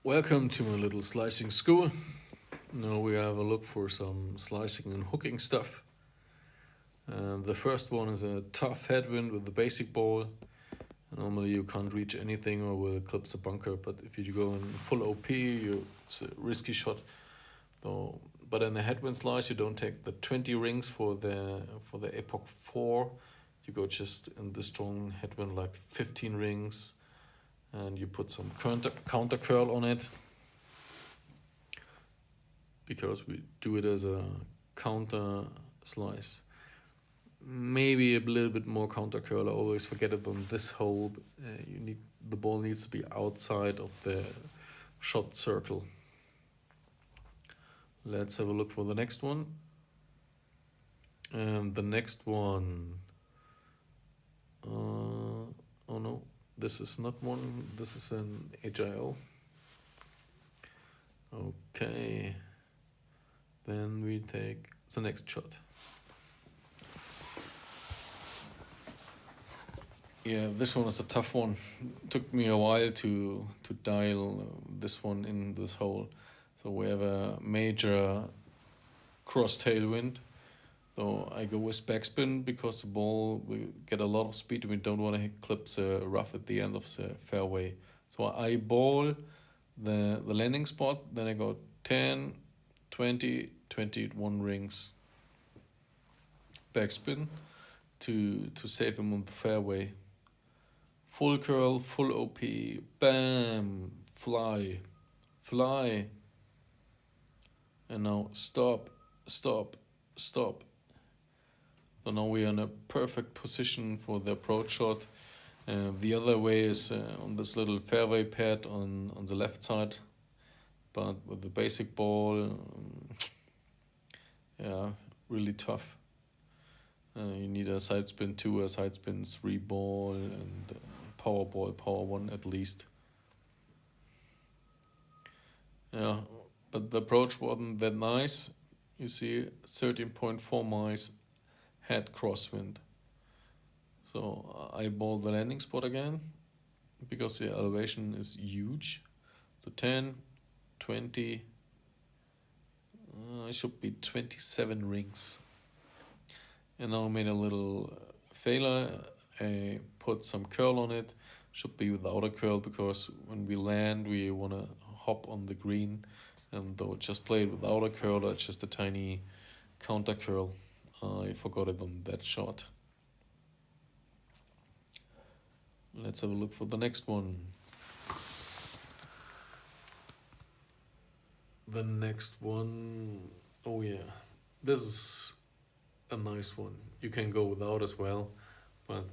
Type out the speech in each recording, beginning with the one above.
Welcome to my little slicing school. Now we have a look for some slicing and hooking stuff. The first one is a tough headwind with the basic ball. Normally you can't reach anything or will clip the bunker, but if you go in full OP, it's a risky shot. So, but in a headwind slice, you don't take the 20 rings for the Apoc 4. You go just in the strong headwind like 15 rings, and you put some counter curl on it, because we do it as a counter slice. Maybe a little bit more counter curl. I always forget it on this hole. The ball needs to be outside of the shot circle. Let's have a look for the next one. And the next one. Oh no, this is not one. This is an HIO. Okay. Then we take the next shot. Yeah, this one is a tough one. It took me a while to dial this one in this hole. So we have a major cross tailwind. So I go with backspin because the ball will get a lot of speed and we don't want to clip the rough at the end of the fairway. So I ball the landing spot, then I go 10, 20, 21 rings. Backspin to save him on the fairway. Full curl, full OP, bam, fly. And now stop. So now we are in a perfect position for the approach shot. The other way is on this little fairway pad on the left side. But with the basic ball, really tough. You need a side spin 2, a side spin 3 ball, and power ball, power 1 at least. Yeah, but the approach wasn't that nice. You see 13.4 miles head crosswind. So I ball the landing spot again because the elevation is huge. So 10, 20, it should be 27 rings. And now I made a little failure. I put some curl on it. Should be without a curl because when we land, we want to hop on the green. And though just play it without a curl, it's just a tiny counter curl. I forgot it on that shot. Let's have a look for the next one. The next one, oh yeah, this is a nice one. You can go without as well, but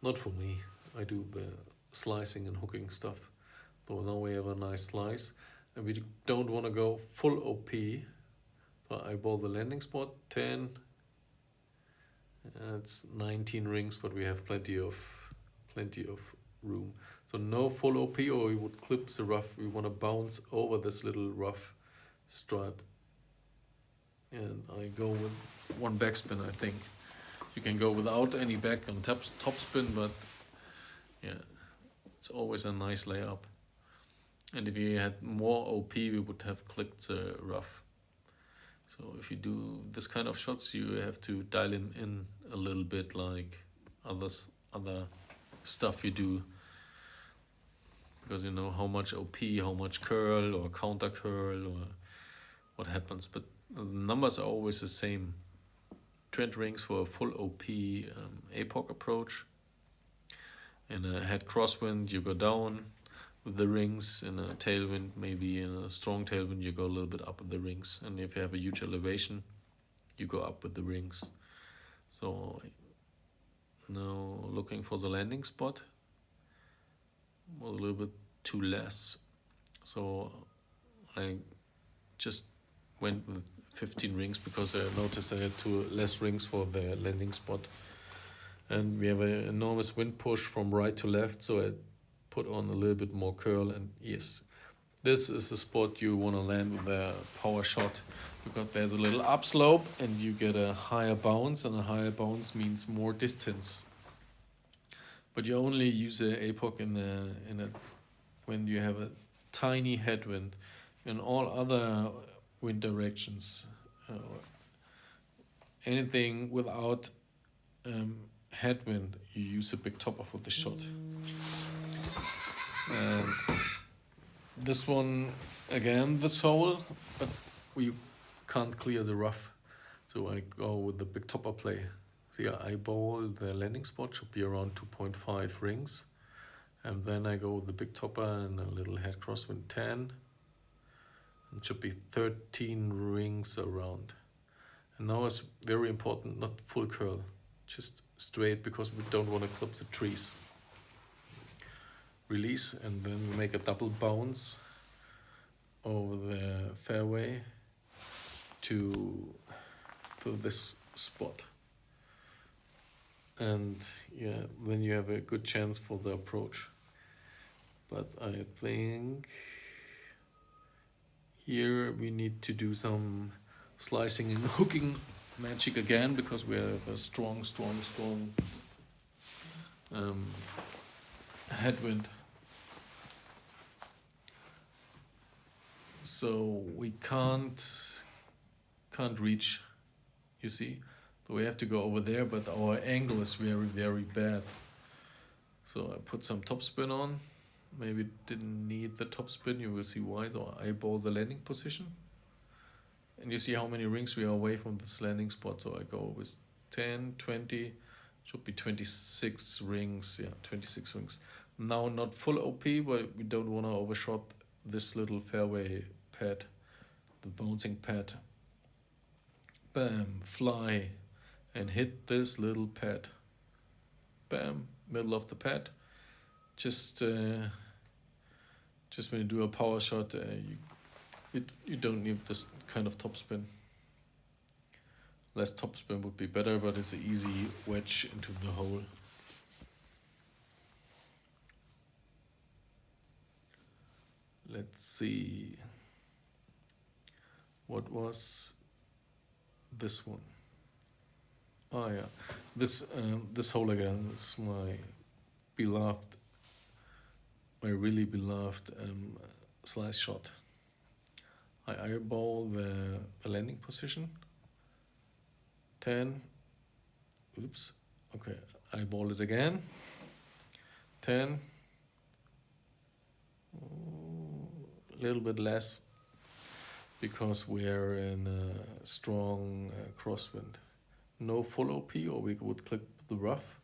not for me. I do the slicing and hooking stuff. So now we have a nice slice, and we don't want to go full OP. So I ball the landing spot 10. It's 19 rings, but we have plenty of room. So no full OP, or we would clip the rough. We want to bounce over this little rough stripe. And I go with one backspin, I think. You can go without any back on top spin, but yeah, it's always a nice layup. And if you had more OP, we would have clipped the rough. So if you do this kind of shots, you have to dial him in a little bit, like other stuff you do, because you know how much OP, how much curl or counter curl or what happens. But the numbers are always the same. 20 rings for a full OP Apoc approach. In a head crosswind, you go down with the rings. In a tailwind, maybe in a strong tailwind, you go a little bit up with the rings. And if you have a huge elevation, you go up with the rings. So now looking for the landing spot was a little bit too less. So I just went with 15 rings because I noticed I had two less rings for the landing spot. And we have an enormous wind push from right to left, so I put on a little bit more curl, and yes, this is the spot you want to land with a power shot, because there's a little upslope and you get a higher bounce, and a higher bounce means more distance. But you only use a Apoc when you have a tiny headwind. In all other wind directions, anything without headwind, you use a BigTopper for the shot. And this one, again, this hole, but we can't clear the rough. So I go with the BigTopper play. So yeah, I bowl the landing spot, should be around 2.5 rings. And then I go with the BigTopper and a little head crosswind 10. It should be 13 rings around. And now it's very important, not full curl, just straight, because we don't want to clip the trees. Release, and then we make a double bounce over the fairway to this spot. And yeah, then you have a good chance for the approach. But I think here we need to do some slicing and hooking magic again, because we have a strong headwind. So we can't reach, you see. So we have to go over there, but our angle is very bad. So I put some topspin on. Maybe didn't need the topspin, you will see why. So I eyeball the landing position. And you see how many rings we are away from this landing spot. So I go with 10, 20, should be 26 rings. Yeah, 26 rings. Now not full OP, but we don't want to overshot this little fairway pad, the bouncing pad. Bam, fly, and hit this little pad. Bam, middle of the pad. Just when you do a power shot, you don't need this kind of topspin. Less topspin would be better, but it's an easy wedge into the hole. Let's see. What was this one? Oh yeah, this hole again is my really beloved slice shot. I eyeball the landing position. 10. Oops. Okay, eyeball it again. 10. A little bit less, because we're in a strong crosswind. No full OP, or we would clip the rough.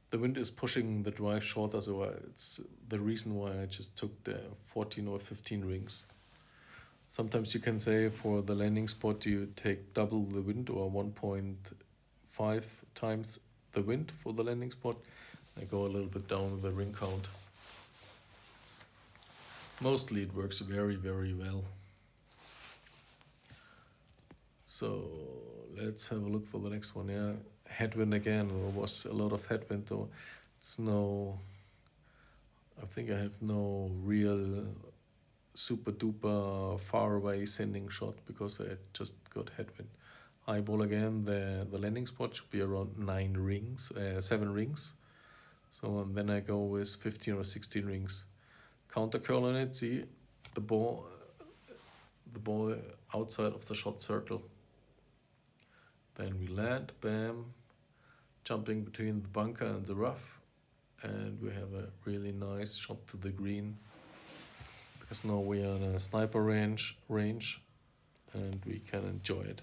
The wind is pushing the drive shorter, so it's the reason why I just took the 14 or 15 rings. Sometimes you can say for the landing spot you take double the wind, or 1.5 times the wind for the landing spot. I go a little bit down with the ring count. Mostly it works very well. So let's have a look for the next one. Yeah, headwind again. There was a lot of headwind, though. I think I have no real super duper far away sending shot, because I just got headwind. Eyeball again, the landing spot should be around 7 rings. So and then I go with 15 or 16 rings. Counter curl on it, see the ball outside of the shot circle. Then we land, bam, jumping between the bunker and the rough, and we have a really nice shot to the green, because now we are in a sniper range and we can enjoy it.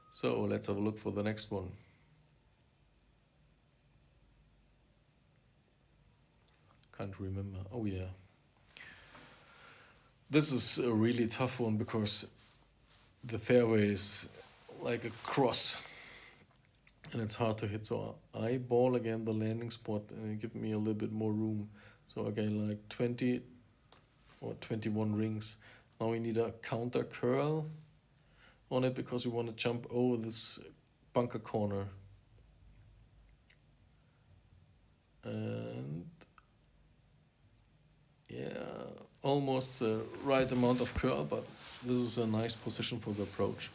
So let's have a look for the next one. Can't remember. Oh yeah. This is a really tough one, because the fairway is like a cross and it's hard to hit. So I eyeball again the landing spot, and it gives me a little bit more room. So again, like 20 or 21 rings. Now we need a counter curl on it, because we want to jump over this bunker corner. And yeah, almost the right amount of curl, but this is a nice position for the approach.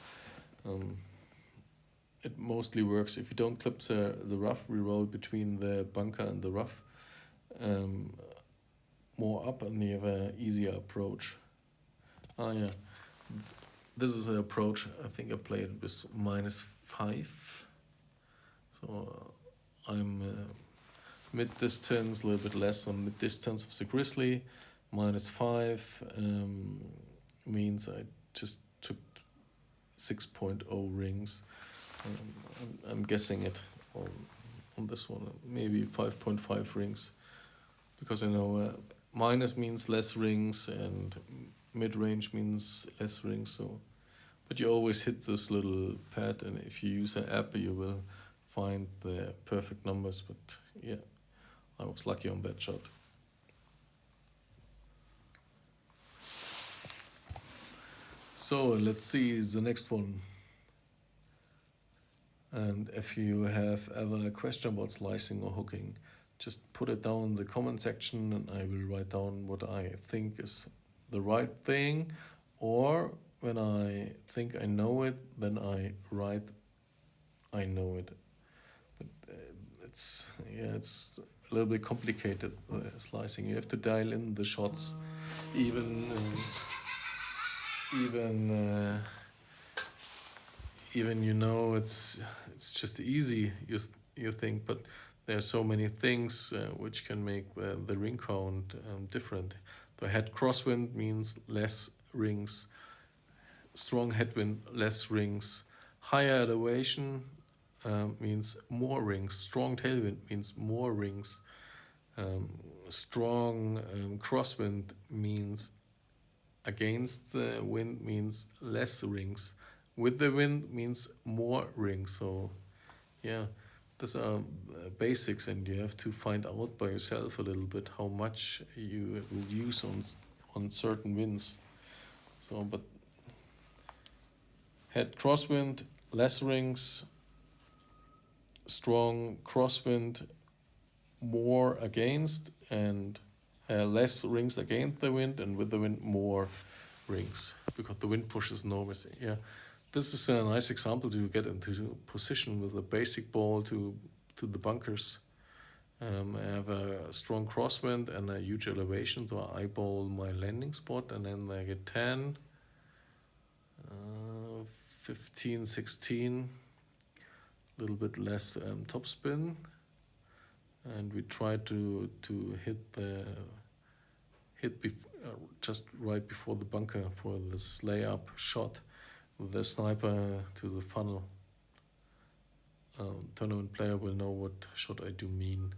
It mostly works. If you don't clip the rough, we roll between the bunker and the rough. more up and you have an easier approach. Yeah, this is an approach. I think I played with -5. So I'm mid-distance, a little bit less than mid-distance of the Grizzly. -5 means I just took 6.0 rings. I'm guessing it on this one, maybe 5.5 rings, because I know minus means less rings and mid-range means less rings. So, but you always hit this little pad, and if you use an app, you will find the perfect numbers. But yeah, I was lucky on that shot. So let's see the next one. And if you have ever a question about slicing or hooking, just put it down in the comment section and I will write down what I think is the right thing. Or when I think I know it, then I write I know it. But it's a little bit complicated, slicing. You have to dial in the shots, even you know it's just easy, you think, but there are so many things which can make the ring count different. The head crosswind means less rings, strong headwind less rings, higher elevation means more rings, strong tailwind means more rings, strong crosswind means against the wind means less rings, with the wind means more rings. So yeah, those are basics, and you have to find out by yourself a little bit how much you will use on certain winds. So, but head crosswind, less rings, strong crosswind, more against, and less rings against the wind, and with the wind more rings, because the wind pushes enormous. Yeah, this is a nice example to get into position with a basic ball to the bunkers. I have a strong crosswind and a huge elevation, so I eyeball my landing spot, and then I get 10, 15, 16, a little bit less topspin, and we try to hit just right before the bunker for this layup shot with the sniper to the funnel. Tournament player will know what shot I do mean.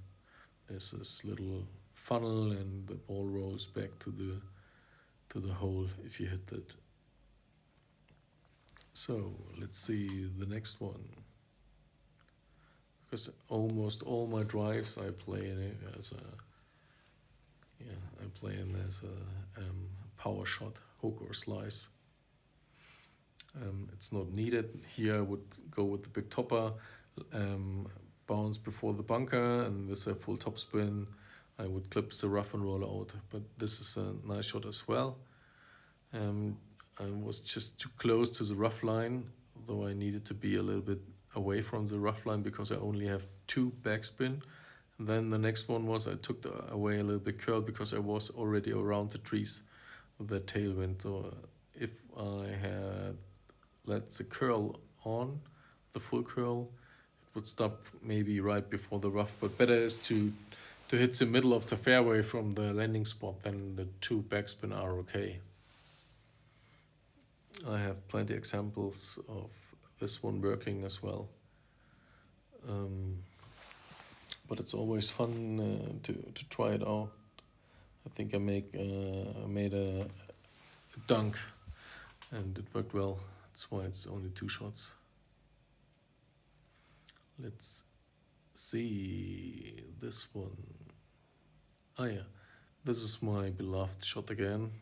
There's this little funnel and the ball rolls back to the hole if you hit that. So let's see the next one. Because almost all my drives I play in it as a power shot, hook or slice. It's not needed. Here I would go with the BigTopper, bounce before the bunker, and with a full topspin I would clip the rough and roll out. But this is a nice shot as well. I was just too close to the rough line, though I needed to be a little bit away from the rough line because I only have 2 backspin. And then the next one was I took away a little bit curl because I was already around the trees with the tailwind. So if I had let the curl on, the full curl, it would stop maybe right before the rough. But better is to hit the middle of the fairway from the landing spot, then the 2 backspin are okay. I have plenty examples of this one working as well. But it's always fun to try it out. I think I made a dunk and it worked well. That's why it's only 2 shots. Let's see this one. Oh yeah, this is my beloved shot again.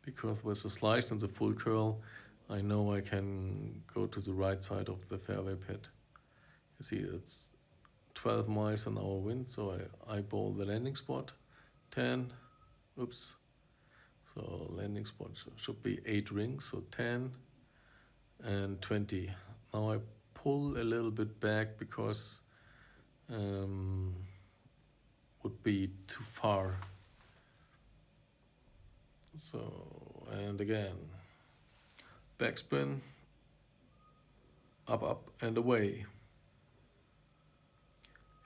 Because with the slice and the full curl, I know I can go to the right side of the fairway pit. You see, it's 12 miles an hour wind, so I eyeball the landing spot, 10, oops. So landing spot should be 8 rings, so 10 and 20. Now I pull a little bit back because would be too far. So, and again, backspin, up, and away.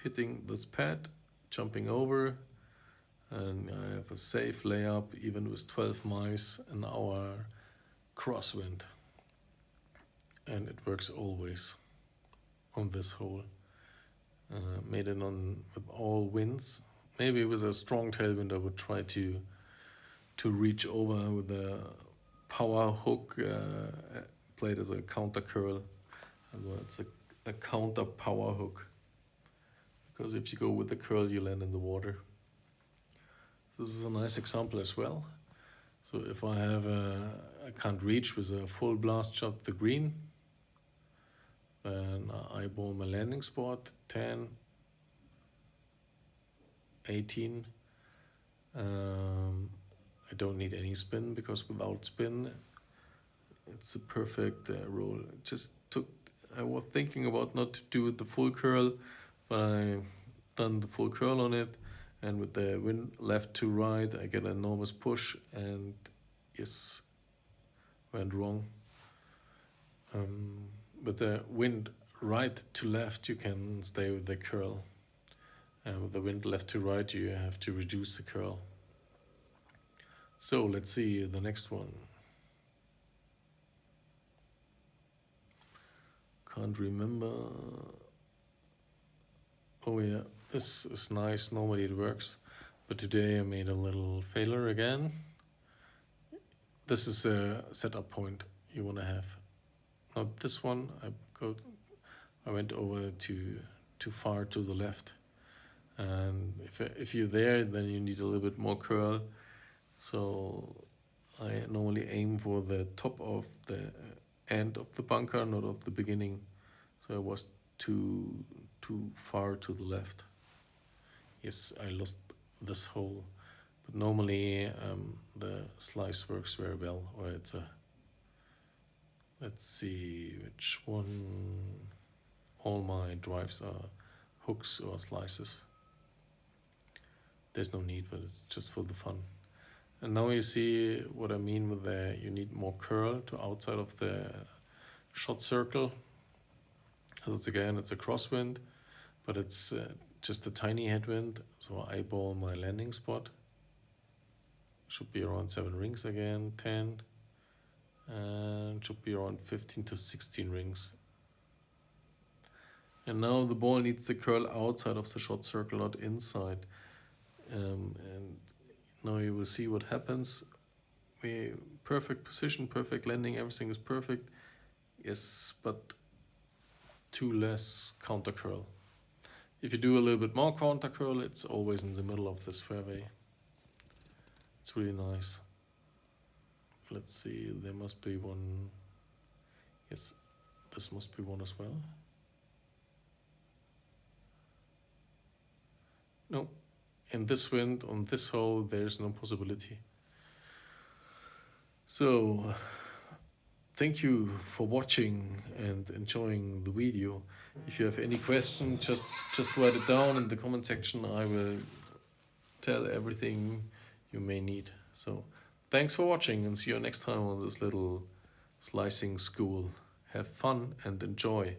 Hitting this pad, jumping over, and I have a safe layup even with 12 miles an hour crosswind. And it works always on this hole. Made it on with all winds. Maybe with a strong tailwind I would try to reach over with a power hook, played as a counter curl. And so it's a counter power hook. Because if you go with the curl, you land in the water. This is a nice example as well. So if I have I can't reach with a full blast shot the green, then I eyeball my landing spot, 10, 18. I don't need any spin because without spin, it's a perfect roll. I was thinking about not to do the full curl, but I done the full curl on it, and with the wind left to right, I get an enormous push, and yes, went wrong. With the wind right to left, you can stay with the curl. And with the wind left to right, you have to reduce the curl. So let's see the next one. Can't remember. Oh yeah, this is nice. Normally it works. But today I made a little failure again. This is a setup point you want to have. Not this one. I went over too far to the left. And if you're there, then you need a little bit more curl. So I normally aim for the top of the end of the bunker, not of the beginning. So I was too far to the left. Yes, I lost this hole. But normally the slice works very well. Or it's a, let's see which one. All my drives are hooks or slices. There's no need, but it's just for the fun. And now you see what I mean with you need more curl to outside of the shot circle. It's a crosswind, but it's just a tiny headwind. So I eyeball my landing spot. Should be around 7 rings again, 10. And should be around 15 to 16 rings. And now the ball needs to curl outside of the shot circle, not inside. And now you will see what happens. Perfect position, perfect landing, everything is perfect. Yes, but too less counter curl. If you do a little bit more counter curl, it's always in the middle of this fairway. It's really nice. Let's see, there must be one. Yes, this must be one as well. No, in this wind, on this hole, there's no possibility. So, thank you for watching and enjoying the video. If you have any question, just write it down in the comment section. I will tell everything you may need. So, thanks for watching and see you next time on this little slicing school. Have fun and enjoy.